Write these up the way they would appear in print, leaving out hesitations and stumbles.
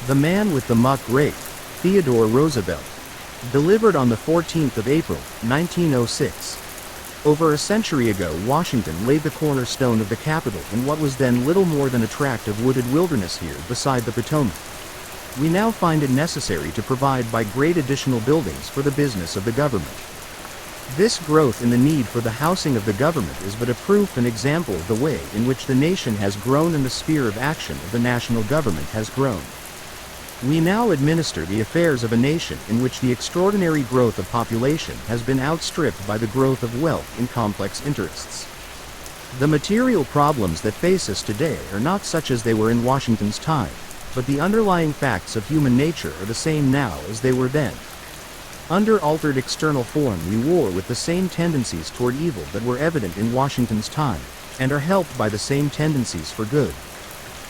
The Man with the Muck Rake, Theodore Roosevelt. Delivered on the 14th of April, 1906. Over a century ago, Washington laid the cornerstone of the Capitol in what was then little more than a tract of wooded wilderness here beside the Potomac. We now find it necessary to provide by great additional buildings for the business of the government. This growth in the need for the housing of the government is but a proof and example of the way in which the nation has grown and the sphere of action of the national government has grown. We now administer the affairs of a nation in which the extraordinary growth of population has been outstripped by the growth of wealth in complex interests. The material problems that face us today are not such as they were in Washington's time, but the underlying facts of human nature are the same now as they were then. Under altered external form, we war with the same tendencies toward evil that were evident in Washington's time, and are helped by the same tendencies for good.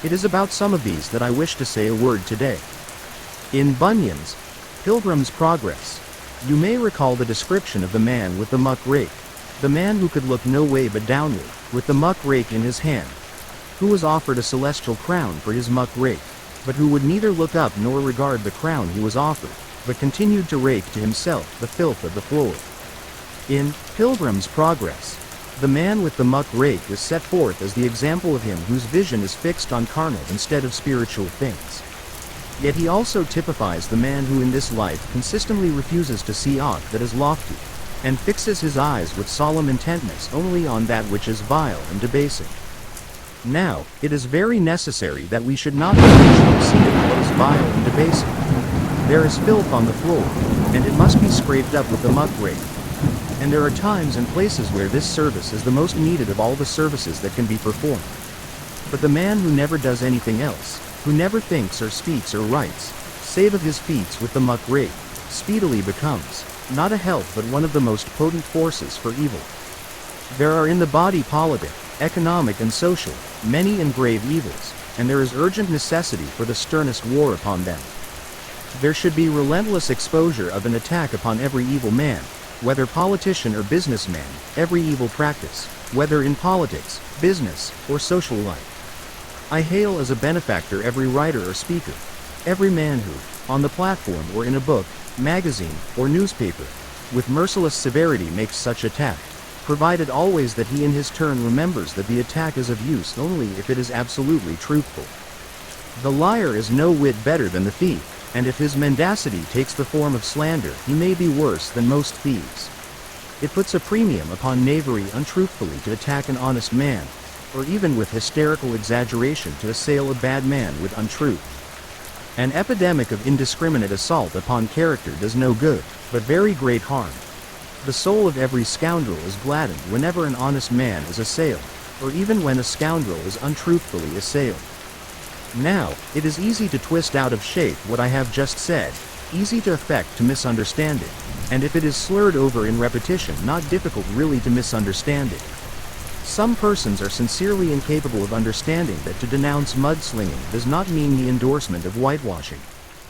It is about some of these that I wish to say a word today. In Bunyan's Pilgrim's Progress, you may recall the description of the man with the muck rake, the man who could look no way but downward, with the muck rake in his hand, who was offered a celestial crown for his muck rake, but who would neither look up nor regard the crown he was offered, but continued to rake to himself the filth of the floor. In Pilgrim's Progress, the man with the muck rake is set forth as the example of him whose vision is fixed on carnal instead of spiritual things. Yet he also typifies the man who in this life consistently refuses to see aught that is lofty, and fixes his eyes with solemn intentness only on that which is vile and debasing. Now, it is very necessary that we should not be seated what is vile and debasing. There is filth on the floor, and it must be scraped up with the muck rake. And there are times and places where this service is the most needed of all the services that can be performed. But the man who never does anything else, who never thinks or speaks or writes, save of his feats with the muck rake, speedily becomes, not a help but one of the most potent forces for evil. There are in the body politic, economic and social, many and grave evils, and there is urgent necessity for the sternest war upon them. There should be relentless exposure of an attack upon every evil man, whether politician or businessman, every evil practice, whether in politics, business, or social life. I hail as a benefactor every writer or speaker, every man who, on the platform or in a book, magazine, or newspaper, with merciless severity makes such attack, provided always that he in his turn remembers that the attack is of use only if it is absolutely truthful. The liar is no whit better than the thief, and if his mendacity takes the form of slander, he may be worse than most thieves. It puts a premium upon knavery untruthfully to attack an honest man, or even with hysterical exaggeration to assail a bad man with untruth. An epidemic of indiscriminate assault upon character does no good, but very great harm. The soul of every scoundrel is gladdened whenever an honest man is assailed, or even when a scoundrel is untruthfully assailed. Now, it is easy to twist out of shape what I have just said, easy to affect to misunderstand it, and if it is slurred over in repetition, not difficult really to misunderstand it. Some persons are sincerely incapable of understanding that to denounce mudslinging does not mean the endorsement of whitewashing.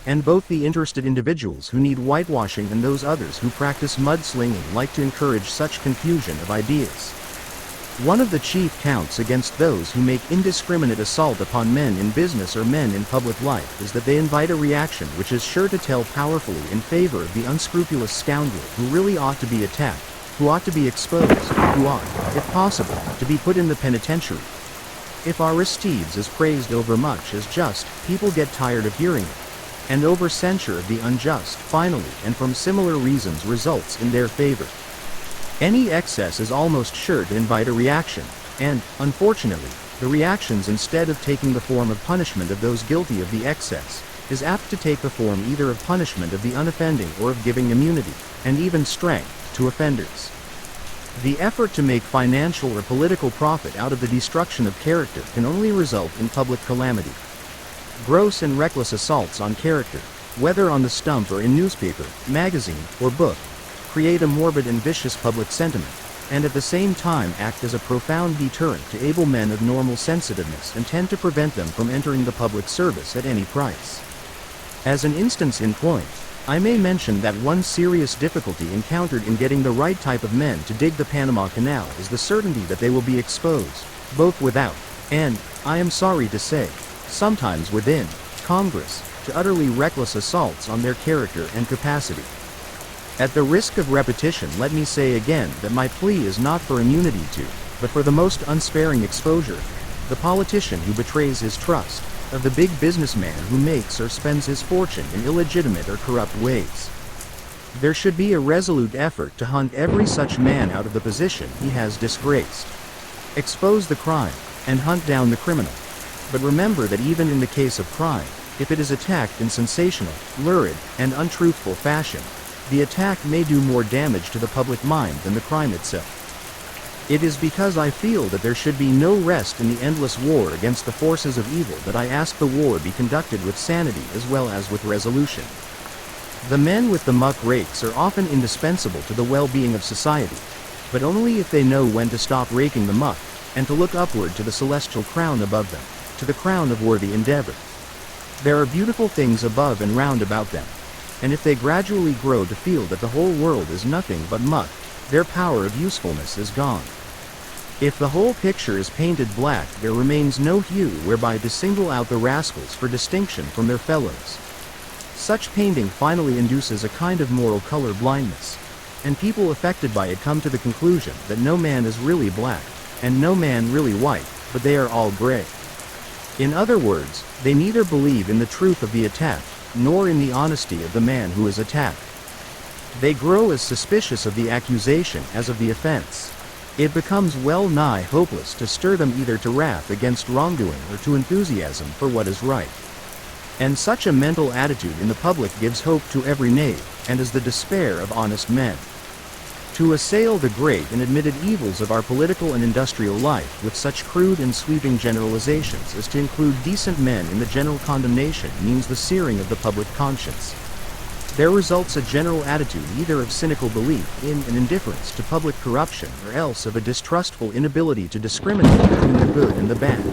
And both the interested individuals who need whitewashing and those others who practice mudslinging like to encourage such confusion of ideas. One of the chief counts against those who make indiscriminate assault upon men in business or men in public life is that they invite a reaction which is sure to tell powerfully in favor of the unscrupulous scoundrel who really ought to be attacked, who ought to be exposed, who ought, if possible, to be put in the penitentiary. If Aristides is praised overmuch as just, people get tired of hearing it, and over censure of the unjust, finally, and from similar reasons results in their favor. Any excess is almost sure to invite a reaction, and, unfortunately, the reactions instead of taking the form of punishment of those guilty of the excess, is apt to take the form either of punishment of the unoffending or of giving immunity, and even strength, to offenders. The effort to make financial or political profit out of the destruction of character can only result in public calamity. Gross and reckless assaults on character, whether on the stump or in newspaper, magazine, or book, create a morbid and vicious public sentiment, and at the same time act as a profound deterrent to able men of normal sensitiveness and tend to prevent them from entering the public service at any price. As an instance in point, I may mention that one serious difficulty encountered in getting the right type of men to dig the Panama Canal is the certainty that they will be exposed, both without, and, I am sorry to say, sometimes within, Congress, to utterly reckless assaults on their character and capacity. At the risk of repetition, let me say again that my plea is not for immunity to, but for the most unsparing exposure, the politician who betrays his trust, of the big businessman who makes or spends his fortune in illegitimate or corrupt ways. There should be a resolute effort to hunt every such man out of the position he has disgraced. Expose the crime, and hunt down the criminal. But remember that even in the case of crime, if it is attacked in sensational, lurid, and untruthful fashion, the attack may do more damage to the public mind than the crime itself. It is because I feel that there should be no rest in the endless war against the forces of evil that I ask the war be conducted with sanity as well as with resolution. The men with the MUCK rakes are often indispensable to the well-being of society, but only if they know when to stop raking the muck, and to look upward to the celestial crown above them, to the crown of worthy endeavor. There are beautiful things above and round about them, and if they gradually grow to feel that the whole world is nothing but muck, their power of usefulness is gone. If the whole picture is painted black, there remains no hue whereby to single out the rascals for distinction from their fellows. Such painting finally induces a kind of moral color blindness, and people affected by it come to the conclusion that no man is really black, and no man really white, but they are all gray. In other words, they neither believe in the truth of the attack, nor in the honesty of the man who is attacked. They grow as suspicious of the accusation as of the offense. It becomes well nigh hopeless to stir them either to wrath against wrongdoing or to enthusiasm for what is right. And such a mental attitude in the public gives hope to every knave, and is the despair of honest men. To assail the great and admitted evils of our political and industrial life with such crude and sweeping generalizations as to include decent men in the general condemnation means the searing of the public conscience. There results a general attitude either of cynical belief in and indifference to public corruption, or else of a distrustful inability to discriminate between the good and the bad.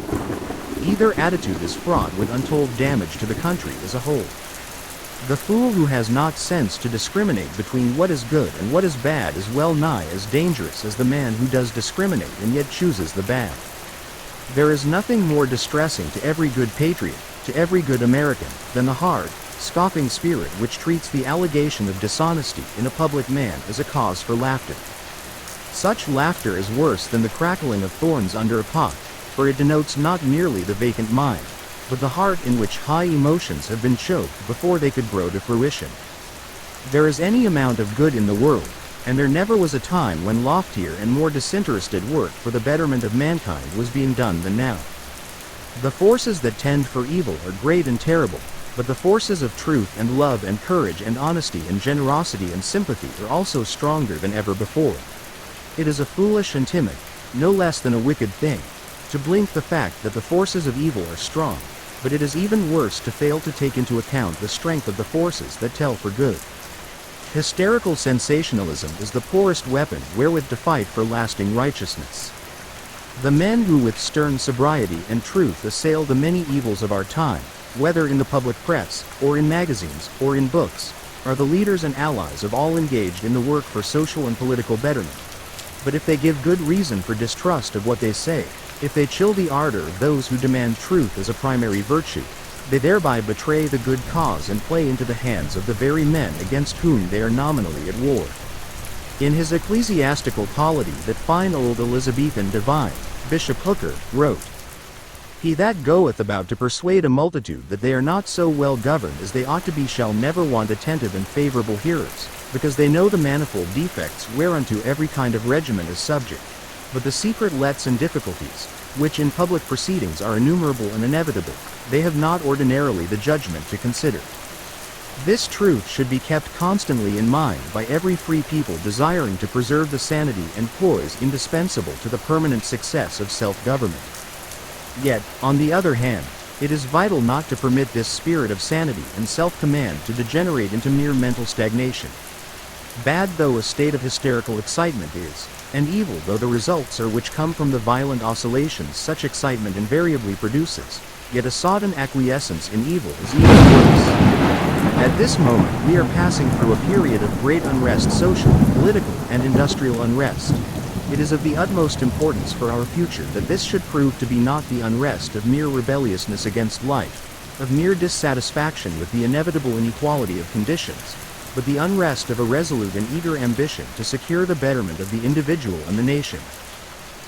Either attitude is fraught with untold damage to the country as a whole. The fool who has not sense to discriminate between what is good and what is bad is well nigh as dangerous as the man who does discriminate and yet chooses the bad. There is nothing more distressing to every good patriot, to every good American, than the hard, scoffing spirit which treats the allegation of dishonesty in a public man as a cause for laughter. Such laughter is worse than the crackling of thorns under a pot, for it denotes not merely the vacant mind, but the heart in which high emotions have been choked before they could grow to fruition. There is any amount of good in the world, and there never was a time when loftier and more disinterested work for the betterment of mankind was being done than now. The forces that tend for evil are great and terrible, but the forces of truth and love and courage and honesty and generosity and sympathy are also stronger than ever before. It is a foolish and timid, no less than a wicked thing, to blink the fact that the forces of evil are strong, but it is even worse to fail to take into account the strength of the forces that tell for good. Hysterical sensationalism is the poorest weapon wherewith to fight for lasting righteousness. The men who with stern sobriety and truth assail the many evils of our time, whether in the public press, or in magazines, or in books, are the leaders and allies of all engaged in the work for social and political betterment. But if they give good reason for distrust of what they say, if they chill the ardor of those who demand truth as a primary virtue, they thereby betray the good cause and play into the hands of the very men against whom they are nominally at war. In his ecclesiastical polity, that fine old Elizabethan divine, Bishop Hooker, wrote, "He that goeth about to persuade a multitude that they are not so well governed as they ought to be shall never want attentive and favorable hearers, because they know the manifold defects whereunto every kind of regimen is subject, but the secret lets and difficulties, which in public proceedings are innumerable and inevitable, they have not ordinarily the judgment to consider." This truth should be kept constantly in mind by every free people desiring to preserve the sanity and poise indispensable to the permanent success of self-government. Yet, on the other hand, it is vital not to permit this spirit of sanity and self-command to degenerate into mere mental stagnation. Bad though a state of hysterical excitement is, and evil though the results are which come from the violent oscillations such excitement invariably produces, yet a sodden acquiescence in evil is even worse. At this moment we are passing through a period of great unrest, social, political, and industrial unrest. It is of the utmost importance for our future that this should prove to be not the unrest of mere rebelliousness against life, of mere dissatisfaction with the inevitable inequality of conditions, but the unrest of a resolute and eager ambition to secure the betterment of the individual and the nation.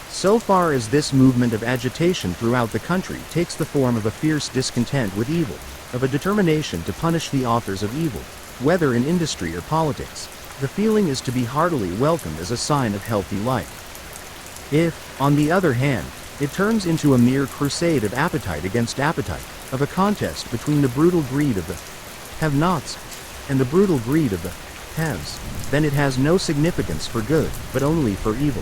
So far as this movement of agitation throughout the country takes the form of a fierce discontent with evil, of a determination to punish the authors of evil, whether in industry or politics, the feeling is to be heartily welcomed as a sign of healthy life. If, on the other hand, it turns into a mere crusade of appetite against appetite, of a contest between the brutal greed of the have-nots and the brutal greed of the haves, then it has no significance for good, but only for evil.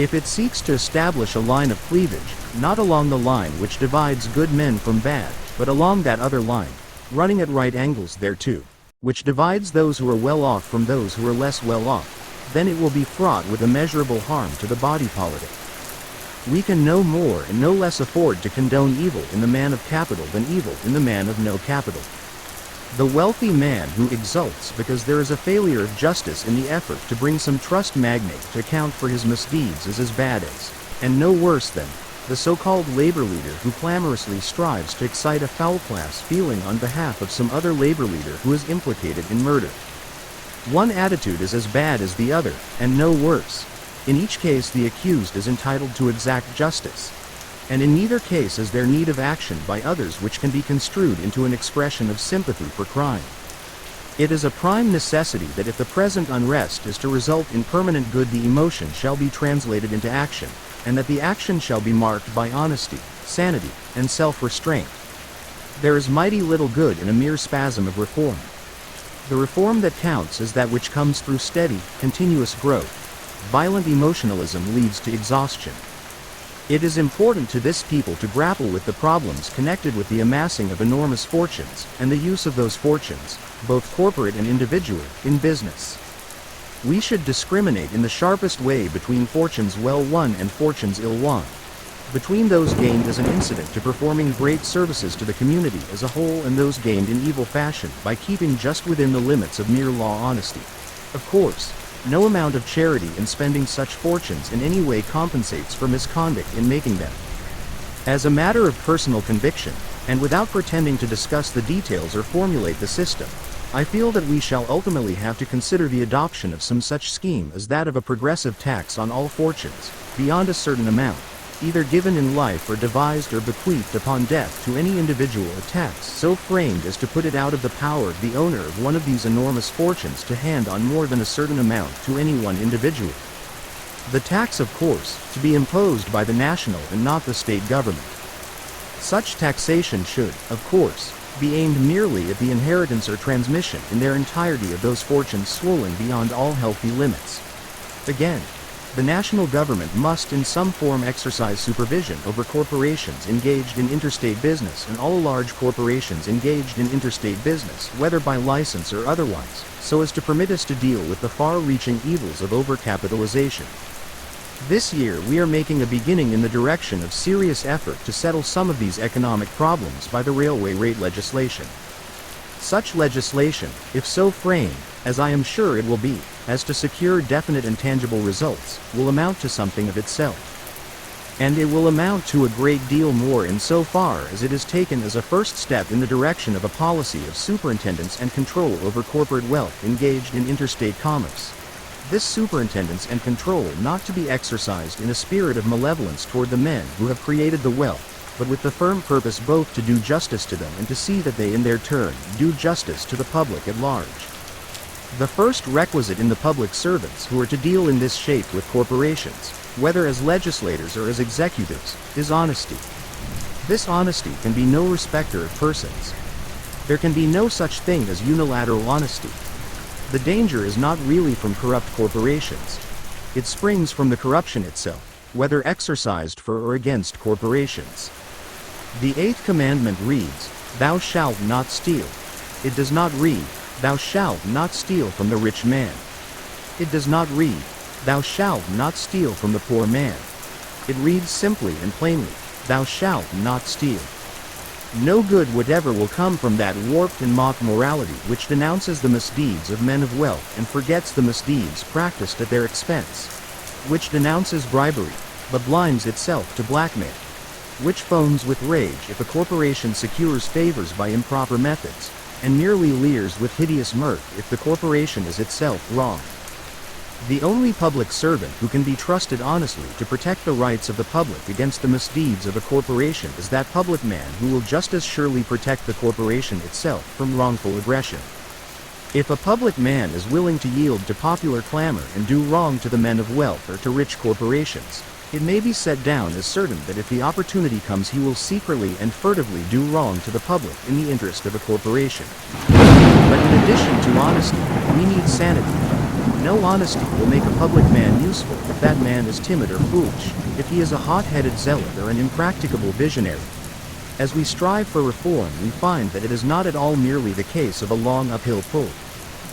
If it seeks to establish a line of cleavage, not along the line which divides good men from bad, but along that other line, running at right angles thereto, which divides those who are well off from those who are less well off, then it will be fraught with immeasurable harm to the body politic. We can no more and no less afford to condone evil in the man of capital than evil in the man of no capital. The wealthy man who exults because there is a failure of justice in the effort to bring some trust magnate to account for his misdeeds is as bad as, and no worse than, the so-called labor leader who clamorously strives to excite a foul-class feeling on behalf of some other labor leader who is implicated in murder. One attitude is as bad as the other, and no worse. In each case the accused is entitled to exact justice, and in neither case is there need of action by others which can be construed into an expression of sympathy for crime. It is a prime necessity that if the present unrest is to result in permanent good, the emotion shall be translated into action, and that the action shall be marked by honesty, sanity, and self-restraint. There is mighty little good in a mere spasm of reform. The reform that counts is that which comes through steady, continuous growth. Violent emotionalism leads to exhaustion. It is important to this people to grapple with the problems connected with the amassing of enormous fortunes, and the use of those fortunes, both corporate and individual, in business. We should discriminate in the sharpest way between fortunes well won and fortunes ill won, between those gained as an incident to performing great services to the community as a whole and those gained in evil fashion by keeping just within the limits of mere law honesty. Of course, no amount of charity in spending such fortunes in any way compensates for misconduct in making them. As a matter of personal conviction, and without pretending to discuss the details or formulate the system, I feel that we shall ultimately have to consider the adoption of some such scheme as that of a progressive tax on all fortunes, beyond a certain amount, either given in life or devised or bequeathed upon death to any individual, a tax so framed as to put it out of the power of the owner of one of these enormous fortunes to hand on more than a certain amount to any one individual. The tax, of course, to be imposed by the national and not the state government. Such taxation should, of course, be aimed merely at the inheritance or transmission in their entirety of those fortunes swollen beyond all healthy limits. Again, the national government must in some form exercise supervision over corporations engaged in interstate business and all large corporations engaged in interstate business, whether by license or otherwise, so as to permit us to deal with the far-reaching evils of overcapitalization. This year we are making a beginning in the direction of serious effort to settle some of these economic problems by the railway rate legislation. Such legislation, if so framed, as I am sure it will be, as to secure definite and tangible results, will amount to something of itself. And it will amount to a great deal more in so far as it is taken as a first step in the direction of a policy of superintendence and control over corporate wealth engaged in interstate commerce. This superintendence and control not to be exercised in a spirit of malevolence toward the men who have created the wealth, but with the firm purpose both to do justice to them and to see that they in their turn do justice to the public at large. The first requisite in the public servants who are to deal in this shape with corporations, whether as legislators or as executives, is honesty. This honesty can be no respecter of persons. There can be no such thing as unilateral honesty. The danger is not really from corrupt corporations. It springs from the corruption itself, whether exercised for or against corporations. The 8th commandment reads, "Thou shalt not steal." It does not read, "Thou shalt not steal from the rich man." It does not read, "Thou shalt not steal from the poor man." It reads simply and plainly, "Thou shalt not steal." No good whatever will come from that warped and mock morality which denounces the misdeeds of men of wealth and forgets the misdeeds practiced at their expense, which denounces bribery, but blinds itself to blackmail. which foams with rage if a corporation secures favors by improper methods, and merely leers with hideous mirth if the corporation is itself wrong. The only public servant who can be trusted honestly to protect the rights of the public against the misdeeds of a corporation is that public man who will just as surely protect the corporation itself from wrongful aggression. If a public man is willing to yield to popular clamor and do wrong to the men of wealth or to rich corporations, it may be set down as certain that if the opportunity comes he will secretly and furtively do wrong to the public in the interest of a corporation. But in addition to honesty, we need sanity. No honesty will make a public man useful if that man is timid or foolish, if he is a hot-headed zealot or an impracticable visionary. As we strive for reform, we find that it is not at all merely the case of a long uphill pull.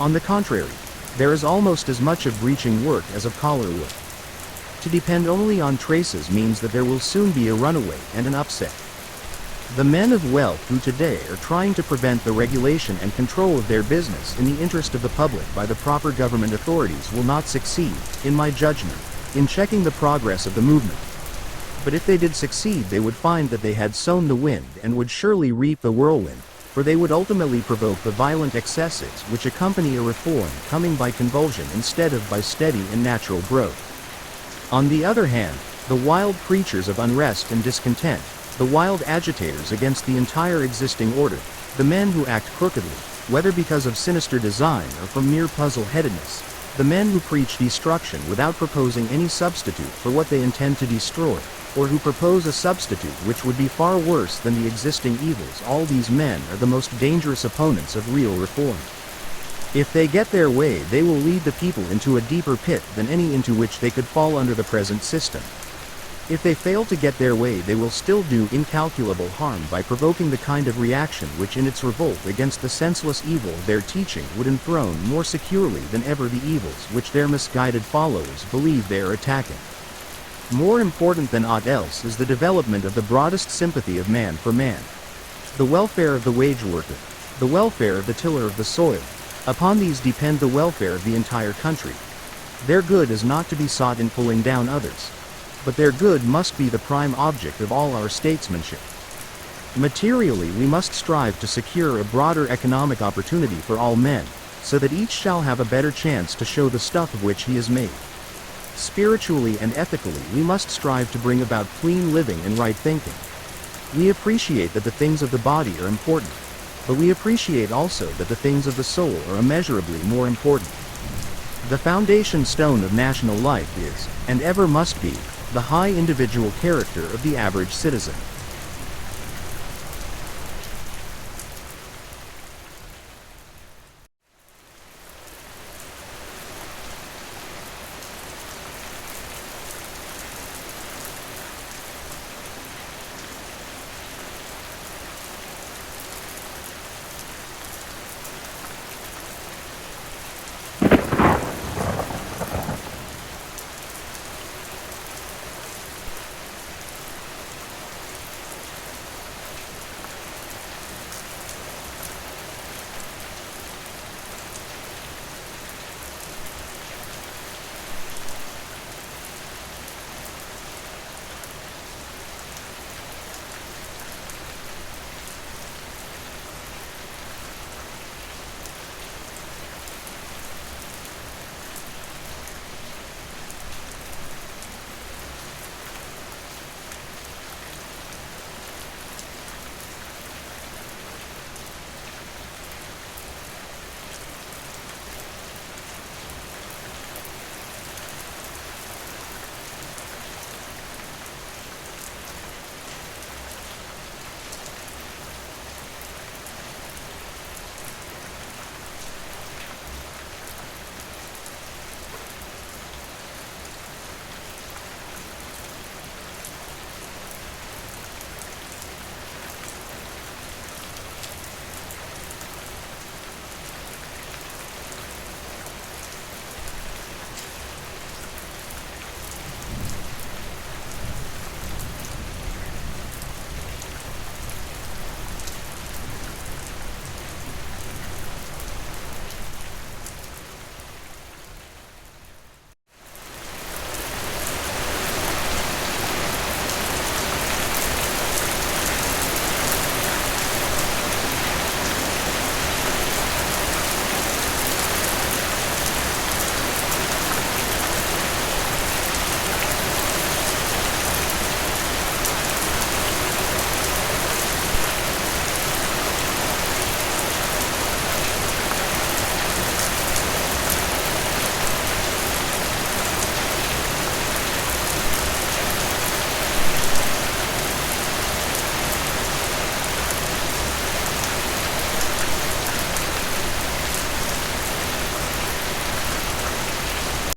On the contrary, there is almost as much of breaching work as of collar work. To depend only on traces means that there will soon be a runaway and an upset. The men of wealth who today are trying to prevent the regulation and control of their business in the interest of the public by the proper government authorities will not succeed, in my judgment, in checking the progress of the movement. But if they did succeed, they would find that they had sown the wind and would surely reap the whirlwind, for they would ultimately provoke the violent excesses which accompany a reform coming by convulsion instead of by steady and natural growth. On the other hand, the wild creatures of unrest and discontent, the wild agitators against the entire existing order, the men who act crookedly, whether because of sinister design or from mere puzzle-headedness, the men who preach destruction without proposing any substitute for what they intend to destroy, or who propose a substitute which would be far worse than the existing evils, all these men are the most dangerous opponents of real reform. If they get their way, they will lead the people into a deeper pit than any into which they could fall under the present system. If they fail to get their way, they will still do incalculable harm by provoking the kind of reaction which in its revolt against the senseless evil of their teaching would enthrone more securely than ever the evils which their misguided followers believe they are attacking. More important than aught else is the development of the broadest sympathy of man for man. The welfare of the wage worker, the welfare of the tiller of the soil, upon these depend the welfare of the entire country. Their good is not to be sought in pulling down others, but their good must be the prime object of all our statesmanship. Materially, we must strive to secure a broader economic opportunity for all men, so that each shall have a better chance to show the stuff of which he is made. Spiritually and ethically, we must strive to bring about clean living and right thinking. We appreciate that the things of the body are important, but we appreciate also that the things of the soul are immeasurably more important. The foundation stone of national life is, and ever must be, the high individual character of the average citizen.